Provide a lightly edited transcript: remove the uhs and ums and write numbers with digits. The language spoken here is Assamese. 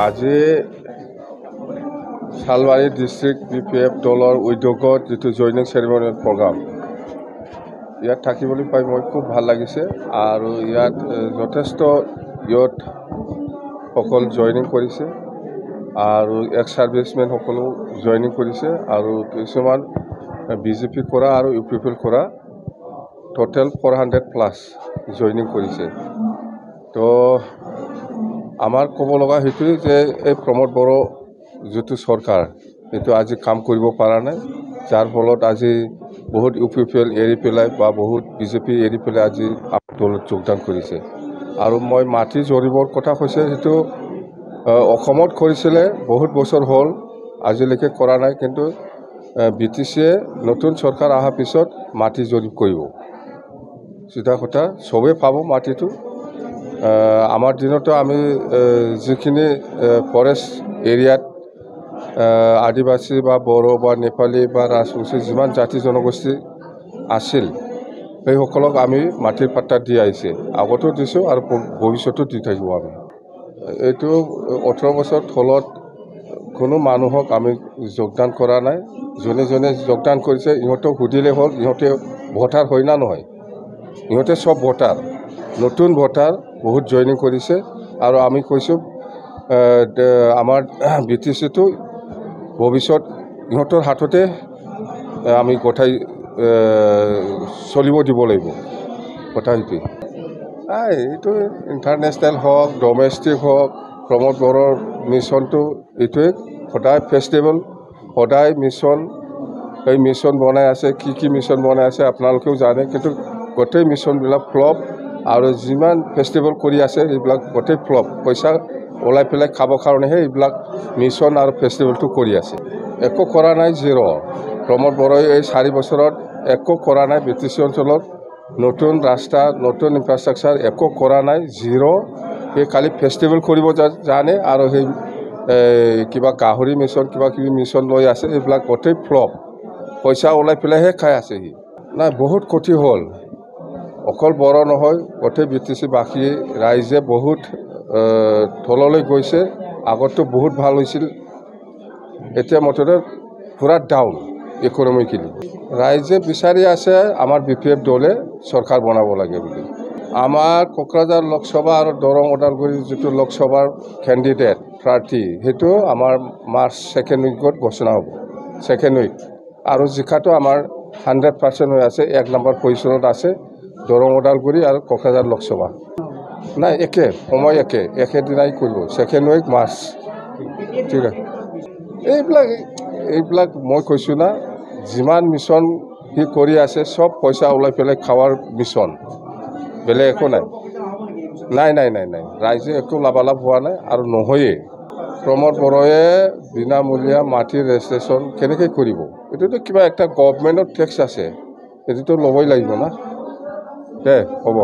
আজি শালবাৰী ডিষ্ট্ৰিক্ট BPF দলৰ উদ্যোগত যিটো জইনিং চেৰিমনিয়েল প্ৰগ্ৰাম ইয়াত থাকিবলৈ পাই মই খুব ভাল লাগিছে আৰু ইয়াত যথেষ্ট ইয়থ সকল জইনিং কৰিছে আৰু এক্স সাৰ্ভিসমেন সকলো জইনিং কৰিছে আৰু কিছুমান বিজেপি কৰা আৰু UPPL কৰা টোটেল 400+ জইনিং কৰিছে। তো আমাৰ ক'ব লগা সেইটোৱে যে এই প্ৰমোদ বড়ো যিটো চৰকাৰ এইটো আজি কাম কৰিব পৰা নাই, যাৰ ফলত আজি বহুত UPPL এৰি পেলাই বা বহুত বিজেপি এৰি পেলাই আজি দলত যোগদান কৰিছে। আৰু মই মাটি জৰিবৰ কথা কৈছে সেইটো অসমত কৰিছিলে বহুত বছৰ হ'ল, আজিলৈকে কৰা নাই, কিন্তু BTCয়ে নতুন চৰকাৰ অহাৰ পিছত মাটি জৰিপ কৰিব। চিধা কথা সবে পাব মাটিটো। আমাৰ দিনতো আমি যিখিনি ফৰেষ্ট এৰিয়াত আদিবাসী বা বড়ো বা নেপালী বা ৰাজবংশী যিমান জাতি জনগোষ্ঠী আছিল সেইসকলক আমি মাটিৰ পাট্টা দি আহিছে, আগতো দিছোঁ আৰু ভৱিষ্যতো দি থাকিব। আমি এইটো 18 বছৰ তলত কোনো মানুহক আমি যোগদান কৰা নাই। যোনে যোনে যোগদান কৰিছে ইহঁতক সুধিলে হ'ল ইহঁতে ভোটাৰ হয় না নহয়। ইহঁতে সব ভোটাৰ, নতুন ভোটাৰ বহুত জইনিং কৰিছে আৰু আমি কৈছোঁ আমাৰ BTCটো ভৱিষ্যত ইহঁতৰ হাততে আমি গোটাই চলিব দিব লাগিব। কথা সেইটোৱে। এইটো ইণ্টাৰনেশ্যনেল হওক ডমেষ্টিক হওক প্ৰমোদ বড়োৰ মিছনটো এইটোৱে, সদায় ফেষ্টিভেল, সদায় মিছন, এই মিছন বনাই আছে। কি মিছন বনাই আছে আপোনালোকেও জানে, কিন্তু গোটেই মিছনবিলাক ফ্লপ আৰু যিমান ফেষ্টিভেল কৰি আছে এইবিলাক গোটেই ফ্লপ। পইচা ওলাই পেলাই খাবৰ কাৰণেহে এইবিলাক মিছন আৰু ফেষ্টিভেলটো কৰি আছে। একো কৰা নাই, জিৰ'। প্ৰমোদ বড়োই এই 4 বছৰত একো কৰা নাই। BTC অঞ্চলত নতুন ৰাস্তা, নতুন ইনফ্ৰাষ্ট্ৰাকচাৰ একো কৰা নাই, জিৰ'। সেই খালি ফেষ্টিভেল কৰিব জানে আৰু সেই কিবা গাহৰি মিছন কিবা কিবি মিছন লৈ আছে, এইবিলাক গোটেই ফ্লপ। পইচা ওলাই পেলাইহে খাই আছে সি। নাই, বহুত ক্ষতি হ'ল। অকল বড়ো নহয়, গোটেই BTC বাসী ৰাইজে বহুত তললৈ গৈছে। আগততো বহুত ভাল হৈছিল, এতিয়া মুঠতে পুৰা ডাউন ইকনমিকেলি। ৰাইজে বিচাৰি আছে আমাৰ BPF দলে চৰকাৰ বনাব লাগে বুলি। আমাৰ কোকৰাঝাৰ লোকসভা আৰু দৰং ওদালগুৰি যিটো লোকসভাৰ কেণ্ডিডেট প্ৰাৰ্থী সেইটো আমাৰ মাৰ্চ 2nd উইকত ঘোষণা হ'ব, 2nd উইক। আৰু জিকাটো আমাৰ 100% হৈ আছে। 1 নম্বৰ পজিশ্যনত আছে দৰং ওদালগুৰি আৰু কোকৰাঝাৰ লোকসভা। নাই, একে সময় একেদিনাই কৰিব, 2nd উইক মাৰ্চ। ঠিক আছে। এইবিলাক মই কৈছোঁ না, যিমান মিছন সি কৰি আছে সব পইচা ওলাই পেলাই খাৱাৰ মিছন, বেলেগ একো নাই। নাই, ৰাইজে একো লাভালাভ হোৱা নাই আৰু নহয়েই। প্ৰমোদ বড়োৱে বিনামূলীয়া মাটিৰ ৰেজিষ্ট্ৰেশ্যন কেনেকৈ কৰিব? এইটোতো কিবা একটা গভৰ্ণমেণ্টৰ টেক্স আছে, এইটোতো ল'বই লাগিব না। হ'ব।